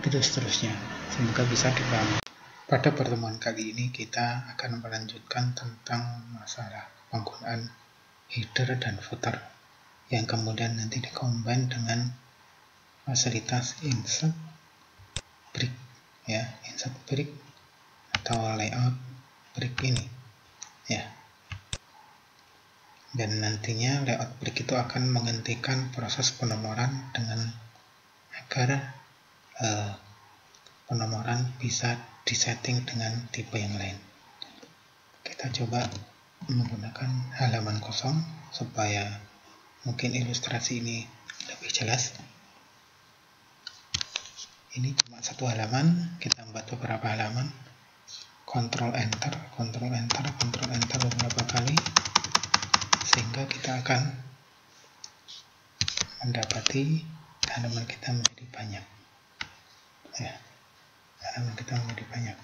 begitu seterusnya. Semoga bisa dipahami. Pada pertemuan kali ini kita akan melanjutkan tentang masalah penggunaan header dan footer yang kemudian nanti dikombin dengan fasilitas insert break, ya, insert break atau layout break ini, ya. Dan nantinya layout break itu akan menghentikan proses penomoran dengan agar penomoran bisa disetting dengan tipe yang lain. Kita coba menggunakan halaman kosong supaya mungkin ilustrasi ini lebih jelas. Ini cuma satu halaman, kita buat beberapa halaman. Ctrl Enter, Ctrl Enter, Ctrl Enter beberapa kali, sehingga kita akan mendapati halaman kita menjadi banyak. Ya, halaman kita menjadi banyak.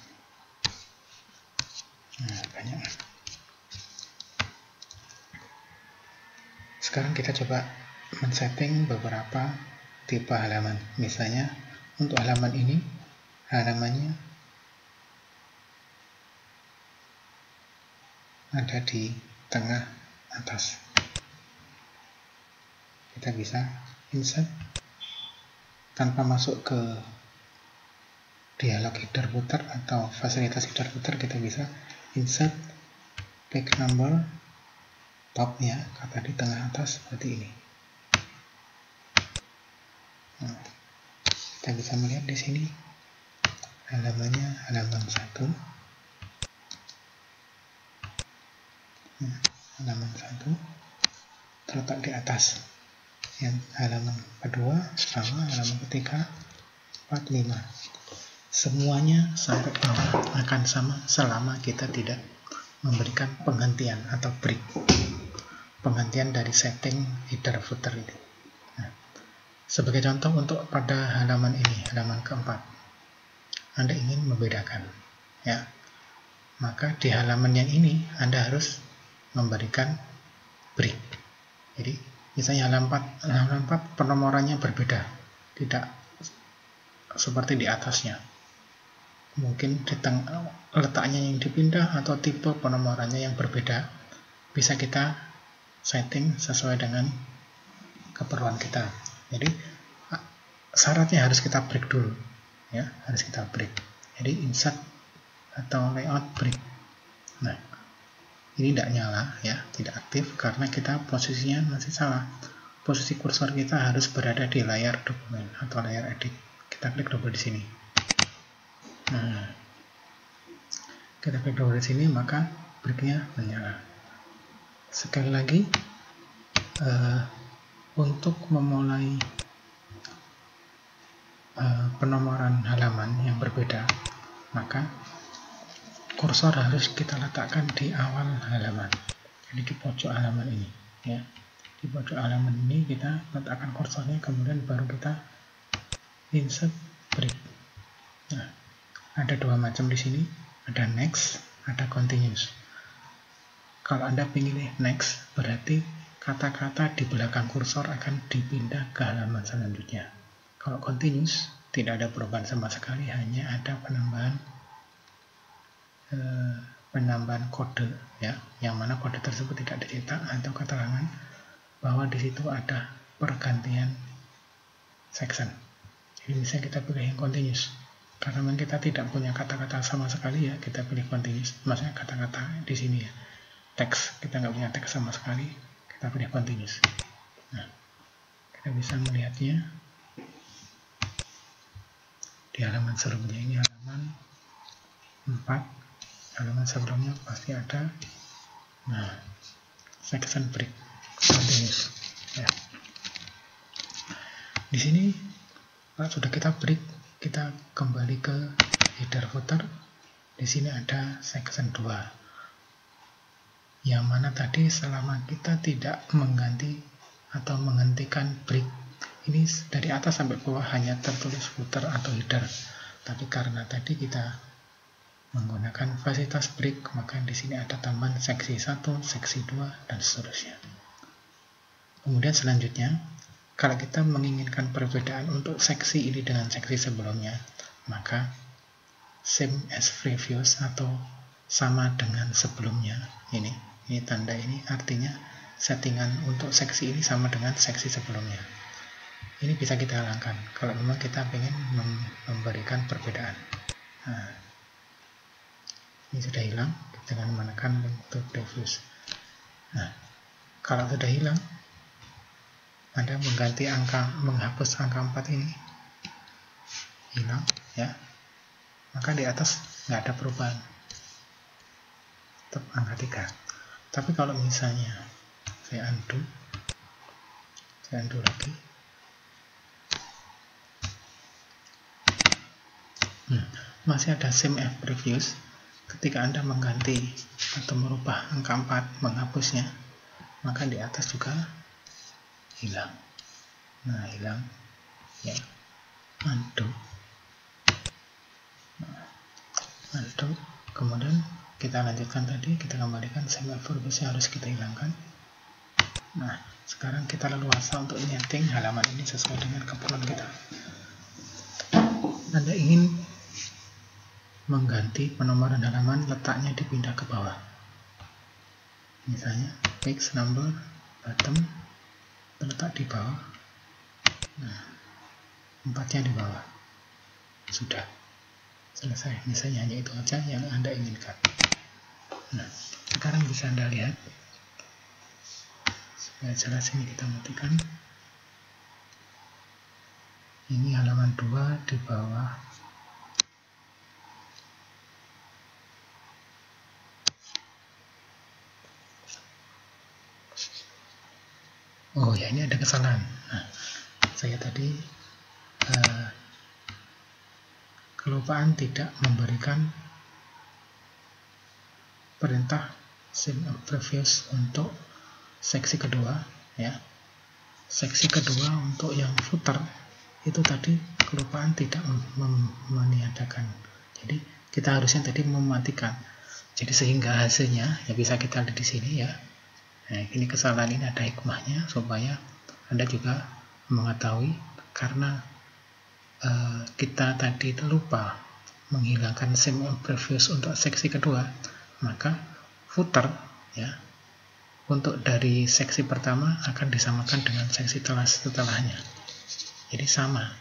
Nah, banyak. Sekarang kita coba men-setting beberapa tipe halaman. Misalnya untuk halaman ini, halamannya ada di tengah atas. Kita bisa insert tanpa masuk ke dialog header footer atau fasilitas header footer. Kita bisa insert page number topnya, kata di tengah atas seperti ini. Nah, kita bisa melihat di sini halamannya halaman 1. Nah, halaman 1 terletak di atas. Yang halaman kedua sama, halaman ketiga, 4, 5. Semuanya sampai bawah akan sama selama kita tidak memberikan penghentian atau break. Penghentian dari setting header footer ini. Nah, sebagai contoh untuk pada halaman ini, halaman keempat, Anda ingin membedakan, ya, maka di halaman yang ini Anda harus memberikan break. Jadi misalnya halaman 4 penomorannya berbeda, tidak seperti di atasnya. Mungkin di letaknya yang dipindah atau tipe penomorannya yang berbeda, bisa kita setting sesuai dengan keperluan kita. Jadi syaratnya harus kita break dulu, ya, harus kita break. Jadi insert atau layout break. Nah, ini tidak nyala, ya, tidak aktif karena kita posisinya masih salah. Posisi kursor kita harus berada di layar dokumen atau layar edit. Kita klik double di sini. Nah, kita klik double di sini, maka breaknya menyala. Sekali lagi, untuk memulai penomoran halaman yang berbeda, maka kursor harus kita letakkan di awal halaman, jadi di pojok halaman ini, ya. Di pojok halaman ini kita letakkan kursornya, kemudian baru kita insert break. Nah, ada dua macam di sini, ada next, ada continuous. Kalau Anda pilih next, berarti kata-kata di belakang kursor akan dipindah ke halaman selanjutnya. Kalau continuous, tidak ada perubahan sama sekali, hanya ada penambahan kode, ya, yang mana kode tersebut tidak dicetak atau keterangan bahwa di situ ada pergantian section. Jadi misalnya kita pilih yang continuous, karena memang kita tidak punya kata-kata sama sekali, ya, kita pilih continuous. Maksudnya kata-kata di sini, ya, teks, kita nggak punya teks sama sekali, kita pilih continuous. Nah, kita bisa melihatnya di halaman sebelumnya. Ini halaman 4, halaman sebelumnya pasti ada, nah, section break continuous, ya. Di sini sudah kita break, kita kembali ke header footer. Di sini ada section 2, yang mana tadi selama kita tidak mengganti atau menghentikan break, ini dari atas sampai bawah hanya tertulis footer atau header. Tapi karena tadi kita menggunakan fasilitas break, maka di sini ada tambahan seksi 1, seksi 2, dan seterusnya. Kemudian selanjutnya, kalau kita menginginkan perbedaan untuk seksi ini dengan seksi sebelumnya, maka same as previous atau sama dengan sebelumnya, ini tanda ini artinya settingan untuk seksi ini sama dengan seksi sebelumnya. Ini bisa kita hilangkan kalau memang kita ingin memberikan perbedaan. Nah, ini sudah hilang dengan menekan link to previous. Nah, kalau sudah hilang, Anda mengganti angka, menghapus angka 4 ini, hilang ya, maka di atas nggak ada perubahan, tetap angka 3. Tapi kalau misalnya saya undo lagi, masih ada same as previous. Ketika Anda mengganti atau merubah angka 4, menghapusnya, maka di atas juga hilang. Nah, hilang ya, undo, kemudian kita lanjutkan tadi, kita kembalikan same as previous yang harus kita hilangkan. Nah, sekarang kita leluasa untuk nyeting halaman ini sesuai dengan keperluan kita. Anda ingin mengganti penomoran halaman, letaknya dipindah ke bawah. Misalnya page number bottom terletak di bawah. Nah, 4-nya di bawah. Sudah selesai. Misalnya hanya itu saja yang Anda inginkan. Nah, sekarang bisa Anda lihat. Supaya jelas ini kita matikan. Ini halaman 2 di bawah. Oh ya, ini ada kesalahan. Nah, saya tadi kelupaan tidak memberikan perintah same as previous untuk seksi kedua ya. Seksi kedua untuk yang footer itu tadi kelupaan tidak meniadakan. Jadi kita harusnya tadi mematikan. Jadi sehingga hasilnya ya bisa kita lihat di sini ya. Nah, ini kesalahan ini ada hikmahnya supaya Anda juga mengetahui, karena kita tadi lupa menghilangkan same as previous untuk seksi kedua, maka footer ya untuk dari seksi pertama akan disamakan dengan seksi setelahnya. Jadi sama.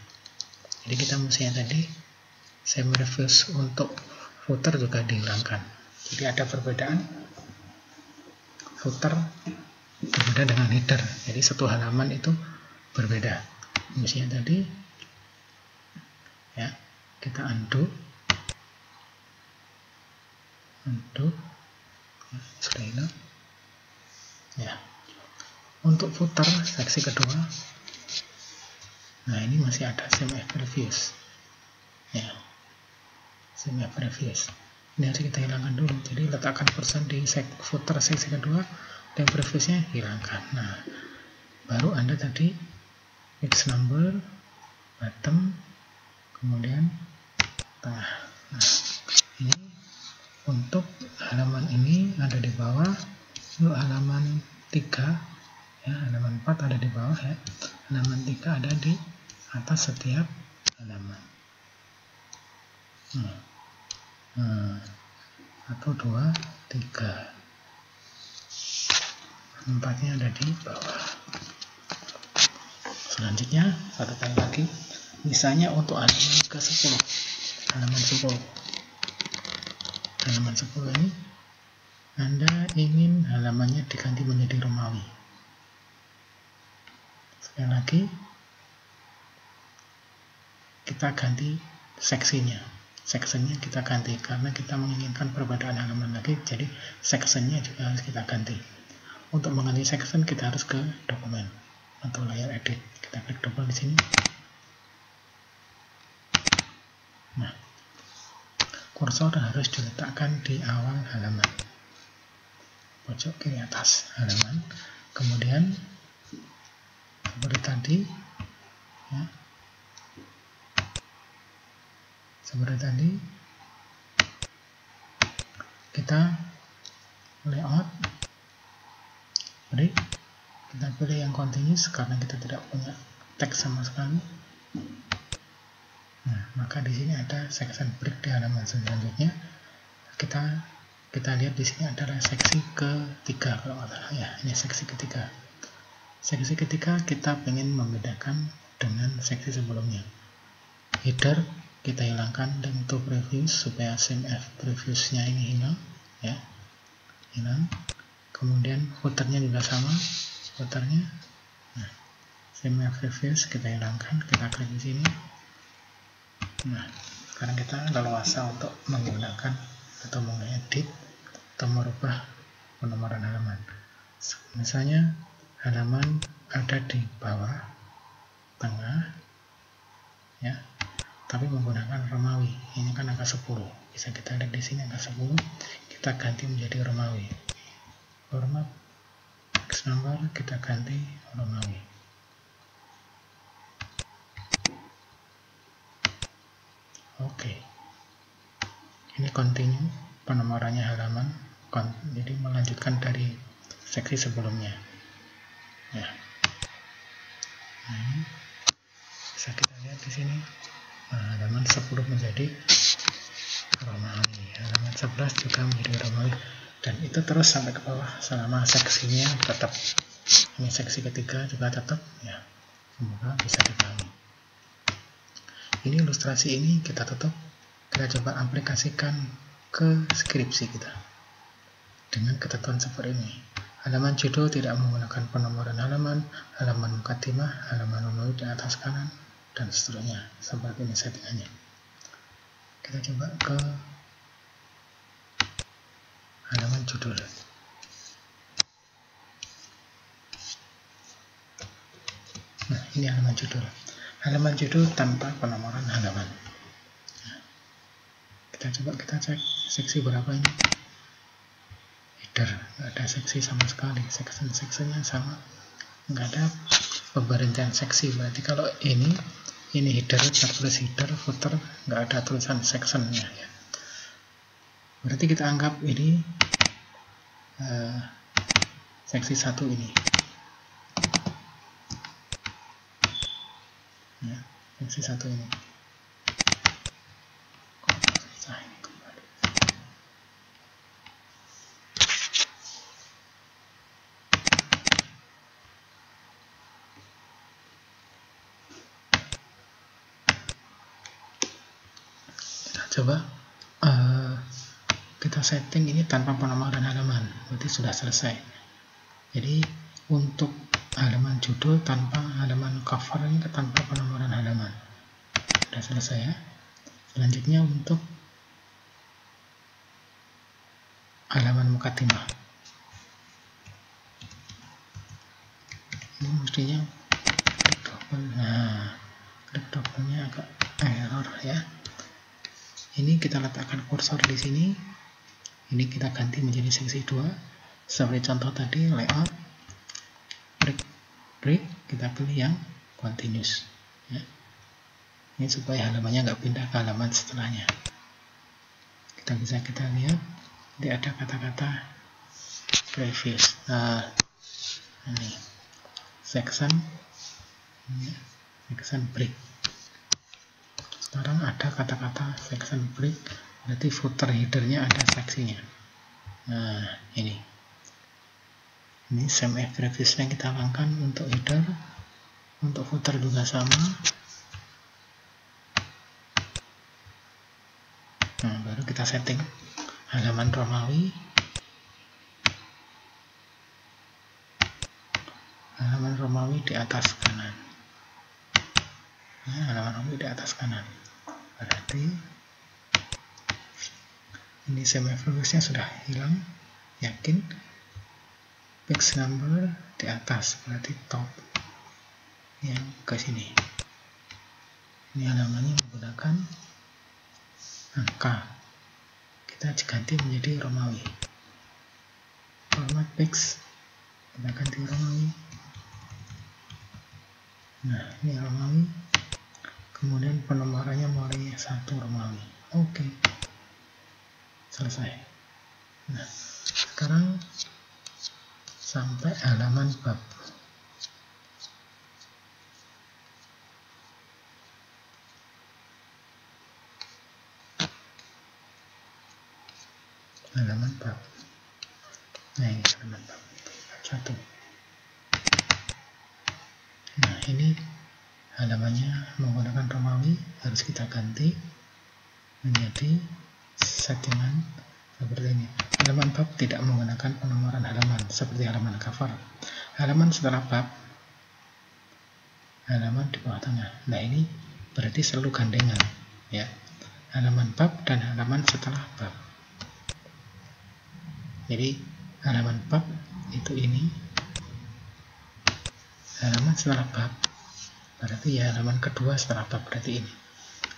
Jadi kita mestinya tadi same as previous untuk footer juga dihilangkan. Jadi ada perbedaan. Footer berbeda dengan header, jadi satu halaman itu berbeda. Misalnya tadi ya, kita undo ya, sudah hilang ya. Untuk footer seksi kedua, nah ini masih ada same as previous ya, same as previous. Ini harus kita hilangkan dulu. Jadi letakkan persen di footer seksi kedua dan previousnya hilangkan. Nah, baru Anda tadi page number bottom, kemudian tengah. Nah, ini untuk halaman ini ada di bawah, untuk halaman 3 ya, halaman 4 ada di bawah ya, halaman 3 ada di atas setiap halaman. 1, 2, 3, 4-nya ada di bawah. Selanjutnya, satu kali lagi, misalnya untuk halaman ke-10, halaman 10 ini Anda ingin halamannya diganti menjadi Romawi. Sekali lagi, kita ganti seksinya kita ganti karena kita menginginkan perbedaan halaman lagi, jadi sectionnya juga harus kita ganti. Untuk mengganti section kita harus ke dokumen atau layar edit, kita klik double di sini. Nah, kursor harus diletakkan di awal halaman, pojok kiri atas halaman, kemudian seperti tadi ya, seperti tadi kita layout, jadi kita pilih yang continuous karena kita tidak punya teks sama sekali. Nah, maka di sini ada section break di halaman selanjutnya. Kita lihat di sini adalah seksi ketiga kalau nggak salah ya. Ini seksi ketiga. Seksi ketiga kita ingin membedakan dengan seksi sebelumnya. Header kita hilangkan link to previous supaya SEMF previousnya ini hilang ya. Hilang. Kemudian footernya juga sama. Footernya. Nah, SEMF previous kita hilangkan, kita klik di sini. Nah, sekarang kita leluasa untuk menggunakan atau mengedit atau merubah penomoran halaman. Misalnya halaman ada di bawah, tengah, ya, tapi menggunakan Romawi. Ini kan angka 10. Bisa kita lihat di sini angka 10. Kita ganti menjadi Romawi. Format text number kita ganti Romawi. Oke. Ini continue penomorannya halaman. Jadi melanjutkan dari seksi sebelumnya. Ya. Nah, bisa kita lihat di sini. Nah, halaman 10 menjadi Romawi. Halaman 11 juga menjadi Romawi. Dan itu terus sampai ke bawah selama seksinya tetap. Ini seksi ketiga juga tetap. Ya. Semoga bisa dipahami. Ini ilustrasi ini kita tutup. Kita coba aplikasikan ke skripsi kita dengan ketentuan seperti ini. Halaman judul tidak menggunakan penomoran halaman, halaman mukaddimah, halaman Romawi di atas kanan, dan seterusnya. Seperti ini settingannya. Kita coba ke halaman judul. Nah, ini halaman judul. Halaman judul tanpa penomoran halaman. Kita coba kita cek seksi berapa ini. Header, nggak ada seksi sama sekali. Section-sectionnya sama, nggak ada pemberhentian seksi. Berarti kalau ini header, tertulis header, footer, nggak ada tulisan sectionnya ya. Berarti kita anggap ini seksi 1 ini ya, seksi 1 ini. Coba kita setting ini tanpa penomoran halaman, berarti sudah selesai. Jadi untuk halaman judul tanpa halaman cover ini tanpa penomoran halaman sudah selesai ya. Selanjutnya untuk halaman mukaddimah, ini mestinya klik double. Nah, klik double-nya agak error ya. Ini kita letakkan kursor di sini. Ini kita ganti menjadi seksi 2. Seperti contoh tadi, layout, break, kita pilih yang continuous. Ya. Ini supaya halamannya nggak pindah ke halaman setelahnya. Kita lihat, di ada kata-kata previous. Nah, ini section, ya, section break. Sekarang ada kata-kata section break, berarti footer headernya ada seksinya. Nah, ini SEMF previousnya kita langkan untuk header, untuk footer juga sama. Nah, baru kita setting halaman Romawi. Halaman Romawi di atas kanan. Nah, halaman Romawi di atas kanan. Berarti ini SEMF previousnya sudah hilang, yakin. Page number di atas, berarti top yang ke sini. Ini halamannya menggunakan angka. Kita ganti menjadi Romawi. Format page kita ganti Romawi. Nah, ini Romawi. Kemudian penomorannya mulai 1 Romawi. Oke. Selesai. Nah, sekarang sampai halaman bab. halaman bab. Nah, ini halaman bab 1. Nah, ini halamannya menggunakan Romawi, harus kita ganti menjadi settingan seperti ini. Halaman bab tidak menggunakan penomoran halaman seperti halaman cover. Halaman setelah bab, halaman di bawah tengah. Nah, ini berarti selalu gandengan, ya. Halaman bab dan halaman setelah bab. Jadi halaman bab itu ini, halaman setelah bab berarti ya halaman kedua setelah bab berarti ini.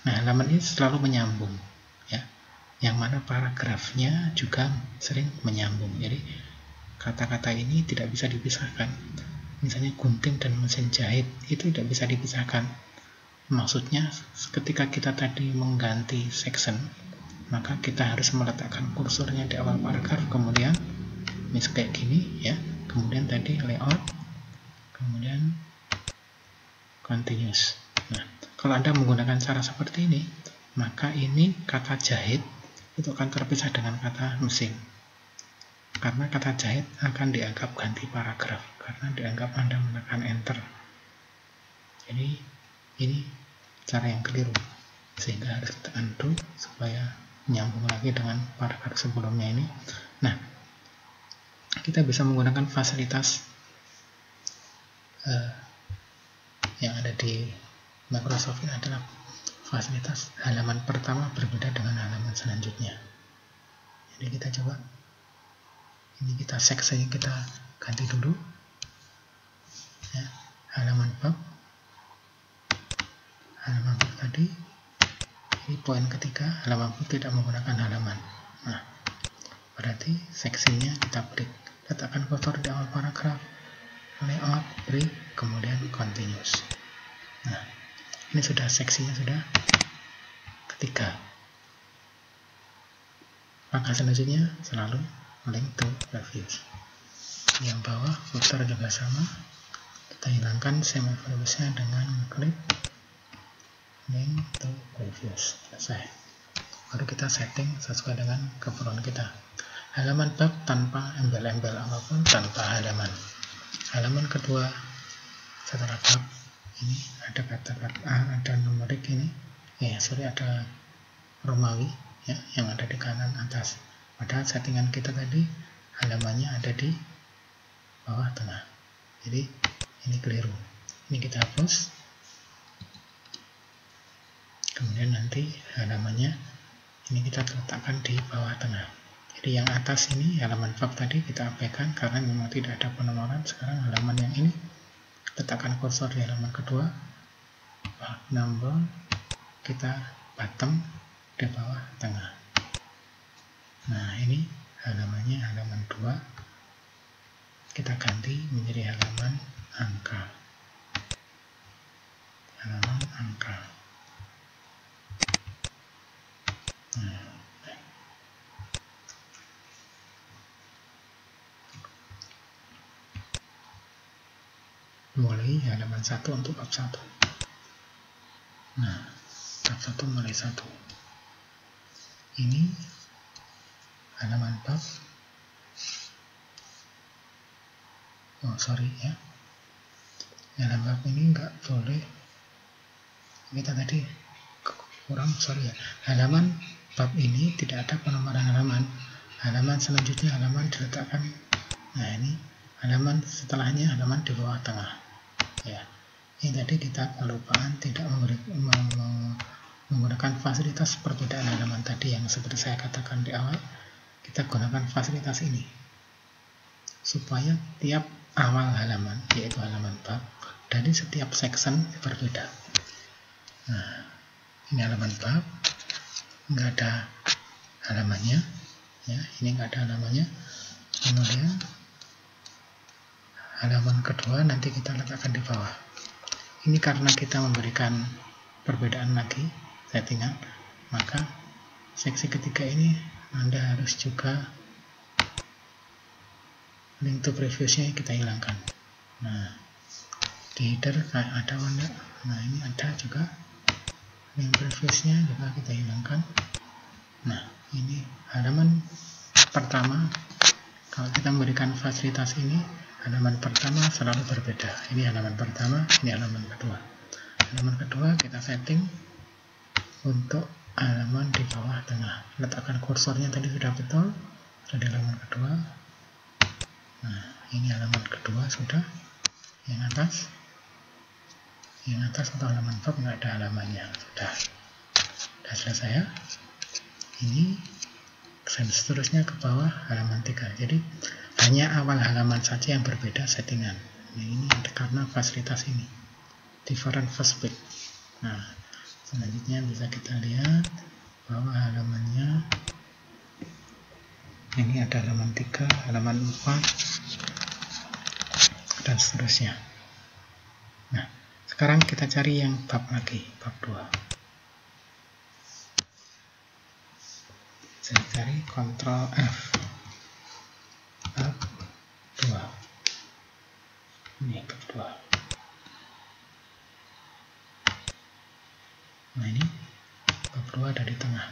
Nah, halaman ini selalu menyambung, ya. Yang mana paragrafnya juga sering menyambung. Jadi kata-kata ini tidak bisa dipisahkan. Misalnya gunting dan mesin jahit itu tidak bisa dipisahkan. Maksudnya ketika kita tadi mengganti section, maka kita harus meletakkan kursornya di awal paragraf, kemudian kayak gini, ya. Kemudian tadi layout, kemudian continuous. Nah, kalau Anda menggunakan cara seperti ini, maka ini kata jahit itu akan terpisah dengan kata mesin. Karena kata jahit akan dianggap ganti paragraf, karena dianggap Anda menekan enter. Jadi ini cara yang keliru, sehingga harus kita undo supaya nyambung lagi dengan paragraf sebelumnya ini. Nah, kita bisa menggunakan fasilitas yang ada di Microsoft ini adalah fasilitas halaman pertama berbeda dengan halaman selanjutnya. Jadi kita coba, ini kita section kita ganti dulu, ya. Halaman bab tadi, ini poin ketiga, halaman bab tidak menggunakan halaman. Nah, berarti seksinya kita break, letakkan kursor di awal paragraf, layout, break, kemudian continuous. Nah, ini sudah seksinya sudah ketiga. Langkah selanjutnya selalu link to previews. Yang bawah footer juga sama, kita hilangkan semicolonsnya dengan klik link to previews. Selesai. Baru kita setting sesuai dengan keperluan kita. Halaman bab tanpa embel-embel apapun, tanpa halaman. Halaman kedua setelah bab ini ada kata-kata, ada numerik ini, ada Romawi, ya, yang ada di kanan atas. Padahal settingan kita tadi halamannya ada di bawah tengah. Jadi ini keliru. Ini kita hapus. Kemudian nanti halamannya ini kita letakkan di bawah tengah. Jadi yang atas ini halaman bab tadi kita abaikan karena memang tidak ada penomoran. Sekarang halaman yang ini letakkan kursor di halaman kedua, number kita bottom di bawah tengah. Nah, ini halamannya halaman 2 kita ganti menjadi halaman angka. Halaman angka. Mulai halaman 1 untuk bab 1. Nah, bab 1 mulai 1. Ini halaman bab. Ya. Halaman bab ini enggak boleh. Kita tadi kurang, ya. Halaman bab ini tidak ada penomoran halaman. Halaman selanjutnya halaman diletakkan. Nah, ini halaman setelahnya halaman di bawah tengah. Ya, ini tadi kita kelupaan tidak menggunakan fasilitas perbedaan halaman tadi yang seperti saya katakan di awal. Kita gunakan fasilitas ini supaya tiap awal halaman, yaitu halaman bab, dari setiap section berbeda. Nah, ini halaman bab, nggak ada halamannya, ya, ini nggak ada halamannya. Kemudian halaman kedua nanti kita letakkan di bawah. Ini karena kita memberikan perbedaan lagi settingan, maka seksi ketiga ini Anda harus juga link to previewsnya kita hilangkan. Nah, di header ada warna. Nah, ini ada juga link previewsnya juga kita hilangkan. Nah, ini halaman pertama, kalau kita memberikan fasilitas ini, halaman pertama selalu berbeda. Ini halaman pertama, ini halaman kedua. Halaman kedua kita setting untuk halaman di bawah tengah. Letakkan kursornya tadi sudah betul, sudah di halaman kedua. Nah, ini halaman kedua sudah. Yang atas atau halaman bab nggak ada halamannya, sudah selesai ya. Ini dan seterusnya ke bawah halaman 3. Jadi hanya awal halaman saja yang berbeda settingan. Nah, ini karena fasilitas ini different first page. Nah, selanjutnya bisa kita lihat bahwa halamannya ini ada halaman 3, halaman 4 dan seterusnya. Nah, sekarang kita cari yang bab lagi, bab 2. Saya cari Ctrl F, bab 2. Ini bab 2. Nah, ini bab 2 ada di tengah.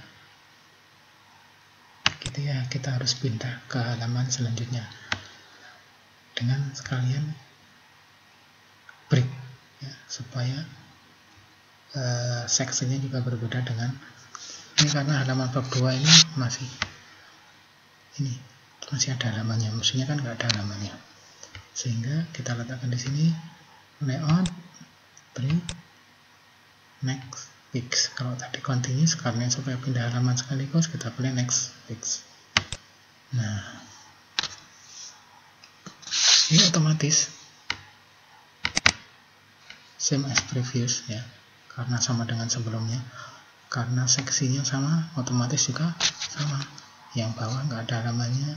Gitu ya, kita harus pindah ke halaman selanjutnya dengan sekalian break ya, supaya seksinya juga berbeda dengan ini, karena halaman bab 2 ini masih ada halamannya, maksudnya kan nggak ada halamannya, sehingga kita letakkan di sini layout, break, next, fix. Kalau tadi continuous, karena supaya pindah halaman sekaligus kita pilih next, fix. Nah, ini otomatis same as previous ya, karena sama dengan sebelumnya. Karena seksinya sama, otomatis juga sama. Yang bawah nggak ada halamannya,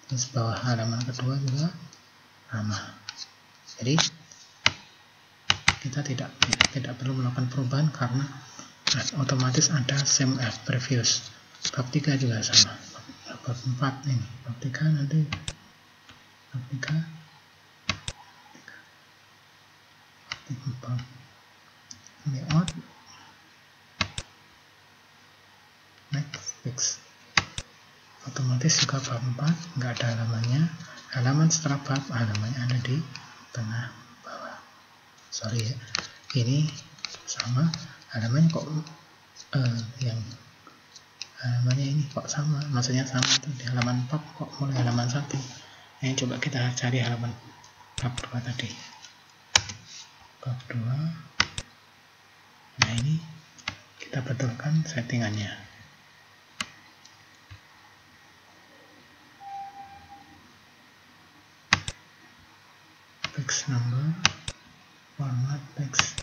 terus bawah halaman kedua juga sama. Jadi kita tidak perlu melakukan perubahan karena otomatis ada same as previous. Bab 3 juga sama. Bab 4 ini, bab 3 nanti bab 3 layout, next, fix. Otomatis juga bab 4 nggak ada halamannya. Halaman setelah bab, halamannya ada di tengah bawah. Sorry ya, ini sama halamannya kok yang halamannya ini kok sama, maksudnya sama tuh di halaman bab kok mulai halaman 1. Ini coba kita cari halaman bab 2 tadi. Bab 2. Nah, ini kita betulkan settingannya. Text number, format text.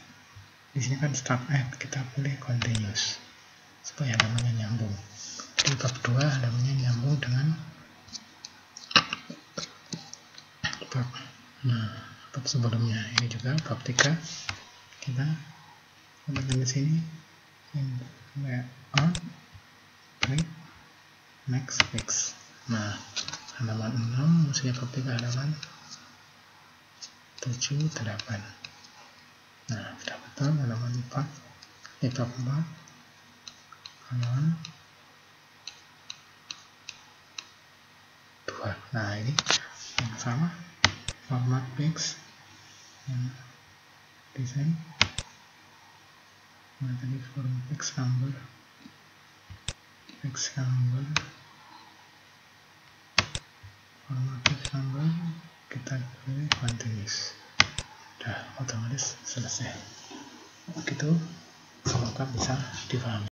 Di sini kan start at, kita pilih continuous supaya halamannya nyambung. Di bab 2 halamannya nyambung dengan bab sebelumnya. Ini juga bab 3 kita letakkan di sini layout, break, next, fix. Nah, halaman 6 maksudnya bab 3 halaman 7, 8. Nah, sudah betul halaman 4, bab 4 halaman 2. Nah, ini yang sama, format text, desain. Nah, tadi format text number, format text number, kita pilih continuous. Udah otomatis selesai. Begitu, semoga bisa dipahami.